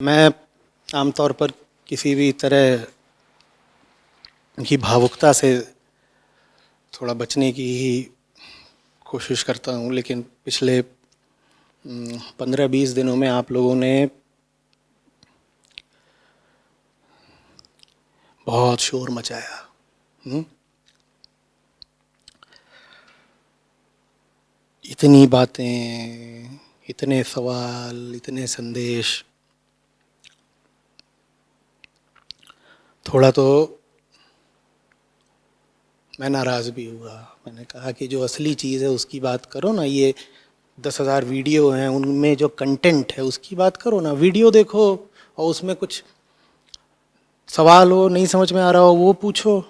मैं आमतौर पर किसी भी तरह की भावुकता से थोड़ा बचने की ही कोशिश करता हूँ, लेकिन पिछले 15-20 दिनों में आप लोगों ने बहुत शोर मचाया। इतनी बातें, इतने सवाल, इतने संदेश, थोड़ा तो मैं नाराज़ भी हुआ। मैंने कहा कि जो असली चीज़ है उसकी बात करो ना। ये 10,000 वीडियो हैं, उनमें जो कंटेंट है उसकी बात करो ना। वीडियो देखो और उसमें कुछ सवाल हो, नहीं समझ में आ रहा हो, वो पूछो।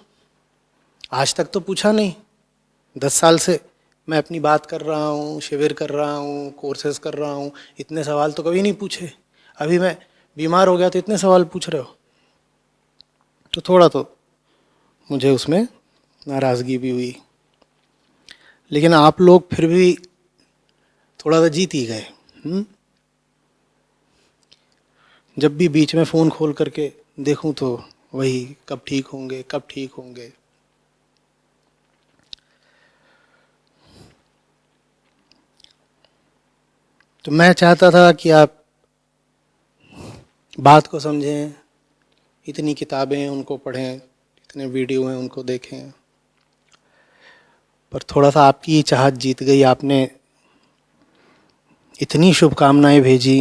आज तक तो पूछा नहीं। 10 साल से मैं अपनी बात कर रहा हूँ, शिविर कर रहा हूँ, कोर्सेज कर रहा हूँ, इतने सवाल तो कभी नहीं पूछे। अभी मैं बीमार हो गया तो इतने सवाल पूछ रहे हो। तो थोड़ा तो मुझे उसमें नाराज़गी भी हुई, लेकिन आप लोग फिर भी थोड़ा सा जीत ही गए। जब भी बीच में फ़ोन खोल करके देखूं तो वही, कब ठीक होंगे, कब ठीक होंगे। तो मैं चाहता था कि आप बात को समझें। इतनी किताबें हैं उनको पढ़ें, इतने वीडियो हैं उनको देखें, पर थोड़ा सा आपकी ही चाहत जीत गई। आपने इतनी शुभकामनाएं भेजी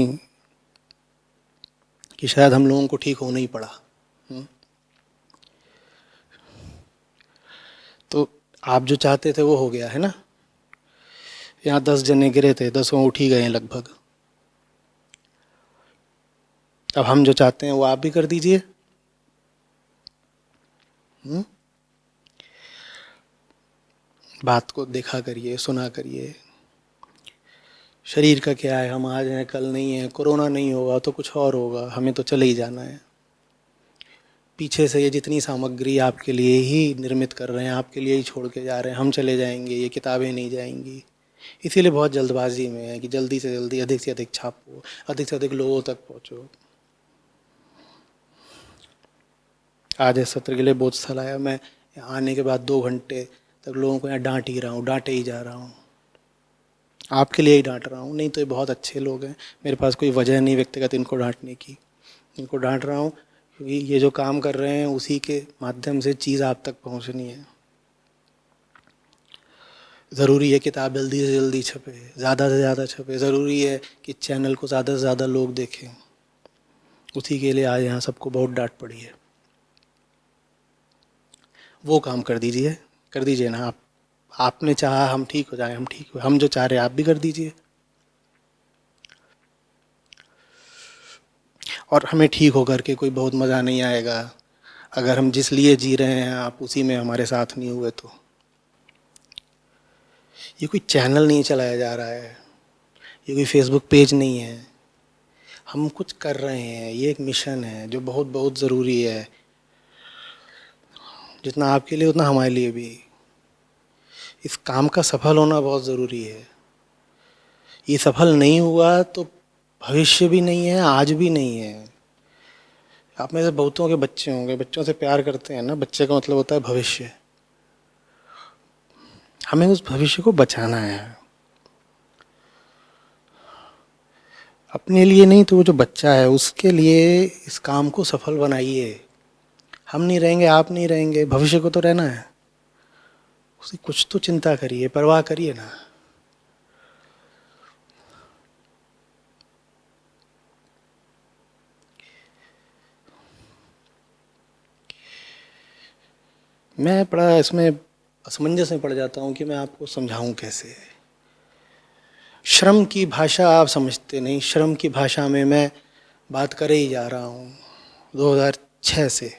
कि शायद हम लोगों को ठीक होना ही पड़ा। तो आप जो चाहते थे वो हो गया है ना। यहाँ 10 जने गिरे थे, 10 उठ ही गए हैं लगभग। अब हम जो चाहते हैं वो आप भी कर दीजिए। बात को देखा करिए, सुना करिए। शरीर का क्या है, हम आज हैं कल नहीं है। कोरोना नहीं होगा तो कुछ और होगा, हमें तो चले ही जाना है। पीछे से ये जितनी सामग्री आपके लिए ही निर्मित कर रहे हैं, आपके लिए ही छोड़ के जा रहे हैं, हम चले जाएंगे, ये किताबें नहीं जाएंगी। इसीलिए बहुत जल्दबाजी में है कि जल्दी से जल्दी, अधिक से अधिक छापो, अधिक से अधिक लोगों तक पहुँचो। आज इस सत्र के लिए बोझ स्थल आया, मैं आने के बाद 2 घंटे तक लोगों को यहाँ डांट ही रहा हूँ, डांटे ही जा रहा हूँ। आपके लिए ही डांट रहा हूँ, नहीं तो ये बहुत अच्छे लोग हैं, मेरे पास कोई वजह नहीं व्यक्तिगत इनको डांटने की। इनको डांट रहा हूँ क्योंकि ये जो काम कर रहे हैं उसी के माध्यम से चीज़ आप तक पहुँचनी है। ज़रूरी है किताब जल्दी से जल्दी छपे, ज़्यादा से ज़्यादा छपे। ज़रूरी है कि चैनल को ज़्यादा से ज़्यादा लोग देखें। उसी के लिए आज यहाँ सबको बहुत डांट पड़ी है। वो काम कर दीजिए ना आप। आपने चाहा हम ठीक हो जाएं, हम ठीक हो, हम जो चाह रहे हैं आप भी कर दीजिए। और हमें ठीक होकर के कोई बहुत मज़ा नहीं आएगा अगर हम जिस लिए जी रहे हैं आप उसी में हमारे साथ नहीं हुए तो। ये कोई चैनल नहीं चलाया जा रहा है, ये कोई फेसबुक पेज नहीं है। हम कुछ कर रहे हैं, ये एक मिशन है जो बहुत बहुत ज़रूरी है। जितना आपके लिए उतना हमारे लिए भी। इस काम का सफल होना बहुत ज़रूरी है। ये सफल नहीं हुआ तो भविष्य भी नहीं है, आज भी नहीं है। आप में से बहुतों के बच्चे होंगे, बच्चों से प्यार करते हैं ना। बच्चे का मतलब होता है भविष्य। हमें उस भविष्य को बचाना है, अपने लिए नहीं तो वो जो बच्चा है उसके लिए। इस काम को सफल बनाइए। हम नहीं रहेंगे, आप नहीं रहेंगे, भविष्य को तो रहना है। उसे कुछ तो चिंता करिए, परवाह करिए ना। मैं बड़ा इसमें असमंजस में पड़ जाता हूँ कि मैं आपको समझाऊँ कैसे। श्रम की भाषा आप समझते नहीं। श्रम की भाषा में मैं बात करे ही जा रहा हूँ 2006 से।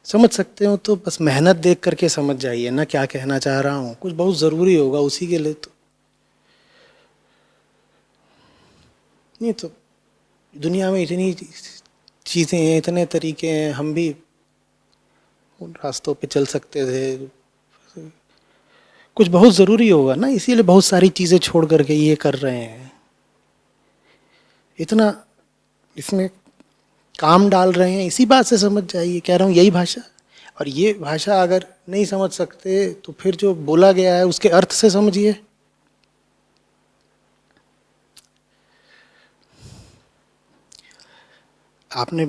समझ सकते हो तो बस मेहनत देख करके समझ जाइए ना क्या कहना चाह रहा हूँ। कुछ बहुत ज़रूरी होगा उसी के लिए तो। नहीं तो दुनिया में इतनी चीज़ें हैं, इतने तरीके हैं, हम भी उन रास्तों पे चल सकते थे। कुछ बहुत ज़रूरी होगा ना, इसीलिए बहुत सारी चीज़ें छोड़ करके ये कर रहे हैं। इतना इसमें काम डाल रहे हैं, इसी बात से समझ जाइए, कह रहा हूँ यही भाषा। और ये भाषा अगर नहीं समझ सकते तो फिर जो बोला गया है उसके अर्थ से समझिए। आपने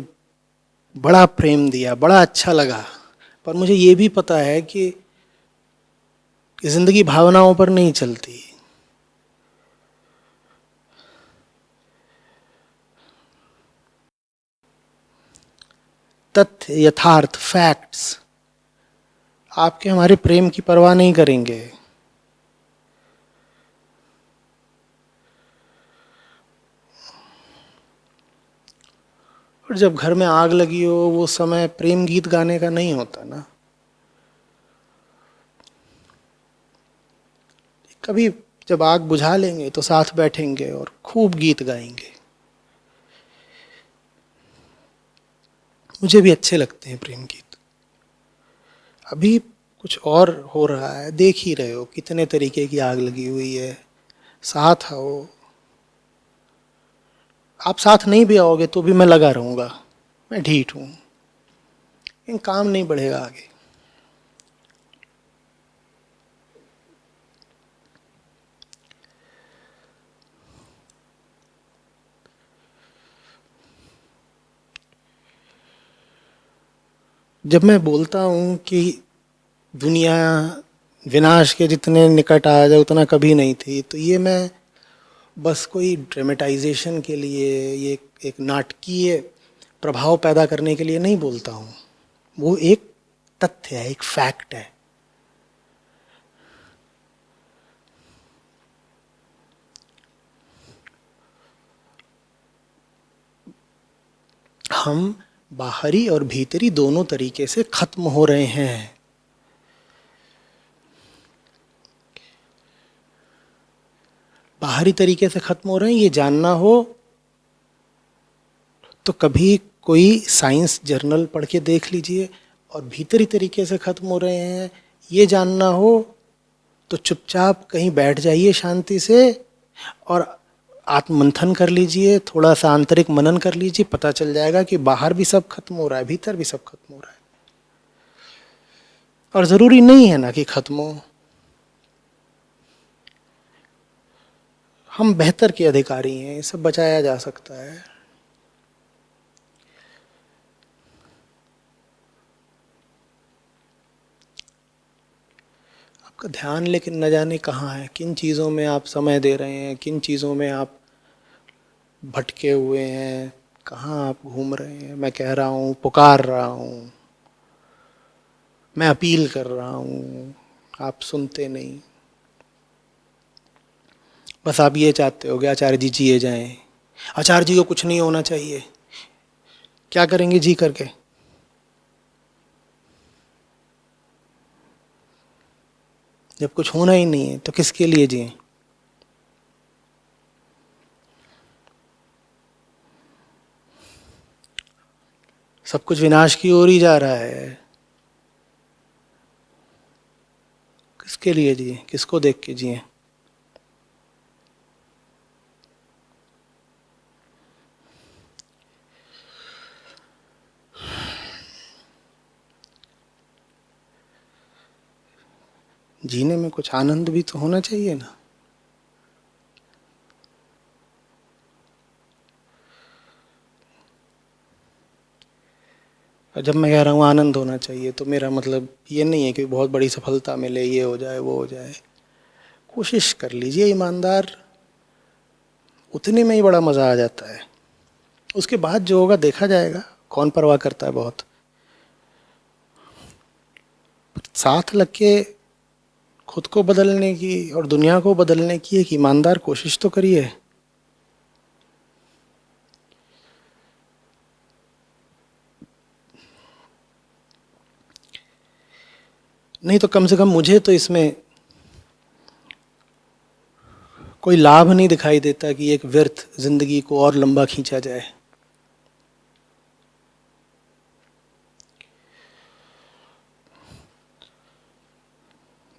बड़ा प्रेम दिया, बड़ा अच्छा लगा, पर मुझे ये भी पता है कि जिंदगी भावनाओं पर नहीं चलती। तथ्य, यथार्थ, फैक्ट्स आपके हमारे प्रेम की परवाह नहीं करेंगे। और जब घर में आग लगी हो, वो समय प्रेम गीत गाने का नहीं होता ना। कभी जब आग बुझा लेंगे तो साथ बैठेंगे और खूब गीत गाएंगे। मुझे भी अच्छे लगते हैं प्रेम गीत। अभी कुछ और हो रहा है, देख ही रहे हो कितने तरीके की आग लगी हुई है। साथ आओ। आप साथ नहीं भी आओगे तो भी मैं लगा रहूंगा, मैं ढीठ हूं, लेकिन काम नहीं बढ़ेगा आगे। जब मैं बोलता हूं कि दुनिया विनाश के जितने निकट आ जाए उतना कभी नहीं थी, तो ये मैं बस कोई ड्रामेटाइजेशन के लिए, ये एक नाटकीय प्रभाव पैदा करने के लिए नहीं बोलता हूँ। वो एक तथ्य है, एक फैक्ट है। हम बाहरी और भीतरी दोनों तरीके से खत्म हो रहे हैं। बाहरी तरीके से खत्म हो रहे हैं ये जानना हो तो कभी कोई साइंस जर्नल पढ़ के देख लीजिए, और भीतरी तरीके से खत्म हो रहे हैं ये जानना हो तो चुपचाप कहीं बैठ जाइए शांति से और आत्ममंथन कर लीजिए, थोड़ा सा आंतरिक मनन कर लीजिए, पता चल जाएगा कि बाहर भी सब खत्म हो रहा है, भीतर भी सब खत्म हो रहा है। और जरूरी नहीं है ना कि खत्म हो। हम बेहतर के अधिकारी हैं, ये सब बचाया जा सकता है। आपका ध्यान लेकिन न जाने कहाँ है, किन चीज़ों में आप समय दे रहे हैं, किन चीज़ों में आप भटके हुए हैं, कहाँ आप घूम रहे हैं। मैं कह रहा हूँ, पुकार रहा हूँ, मैं अपील कर रहा हूँ, आप सुनते नहीं। बस आप ये चाहते हो कि आचार्य जी जिए जाएं, आचार्य जी को कुछ नहीं होना चाहिए। क्या करेंगे जी करके? जब कुछ होना ही नहीं है तो किसके लिए जिए? सब कुछ विनाश की ओर ही जा रहा है, किसके लिए जिए, किसको देख के जिए? जीने में कुछ आनंद भी तो होना चाहिए ना। और जब मैं कह रहा हूँ आनंद होना चाहिए तो मेरा मतलब ये नहीं है कि बहुत बड़ी सफलता मिले, ये हो जाए वो हो जाए। कोशिश कर लीजिए ईमानदार, उतने में ही बड़ा मज़ा आ जाता है। उसके बाद जो होगा देखा जाएगा, कौन परवाह करता है बहुत। साथ लग के खुद को बदलने की और दुनिया को बदलने की एक ईमानदार कोशिश तो करिए। नहीं तो कम से कम मुझे तो इसमें कोई लाभ नहीं दिखाई देता कि एक व्यर्थ जिंदगी को और लंबा खींचा जाए।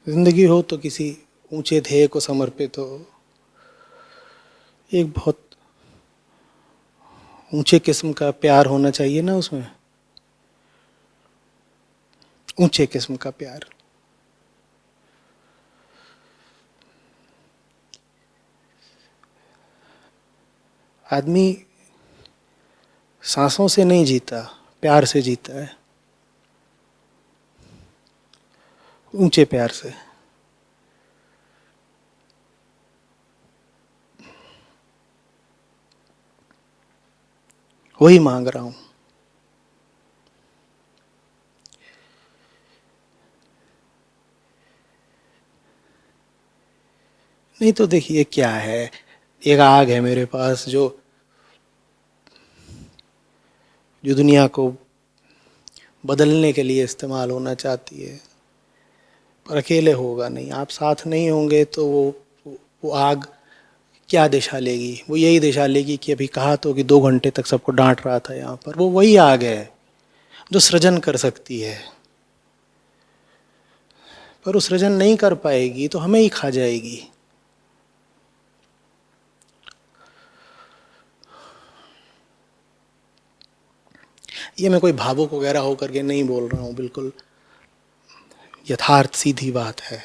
जिंदगी हो तो किसी ऊंचे ध्येय को समर्पित हो। एक बहुत ऊंचे किस्म का प्यार होना चाहिए ना उसमें, ऊंचे किस्म का प्यार। आदमी सांसों से नहीं जीता, प्यार से जीता है, ऊंचे प्यार से। वही मांग रहा हूं। नहीं तो देखिए क्या है, एक आग है मेरे पास जो जो दुनिया को बदलने के लिए इस्तेमाल होना चाहती है, पर अकेले होगा नहीं। आप साथ नहीं होंगे तो वो आग क्या दिशा लेगी? वो यही दिशा लेगी कि अभी कहा तो कि 2 घंटे तक सबको डांट रहा था यहाँ पर। वो वही आग है जो सृजन कर सकती है, पर वो सृजन नहीं कर पाएगी तो हमें ही खा जाएगी। ये मैं कोई भावुक वगैरह होकर के नहीं बोल रहा हूँ, बिल्कुल यथार्थ सीधी बात है।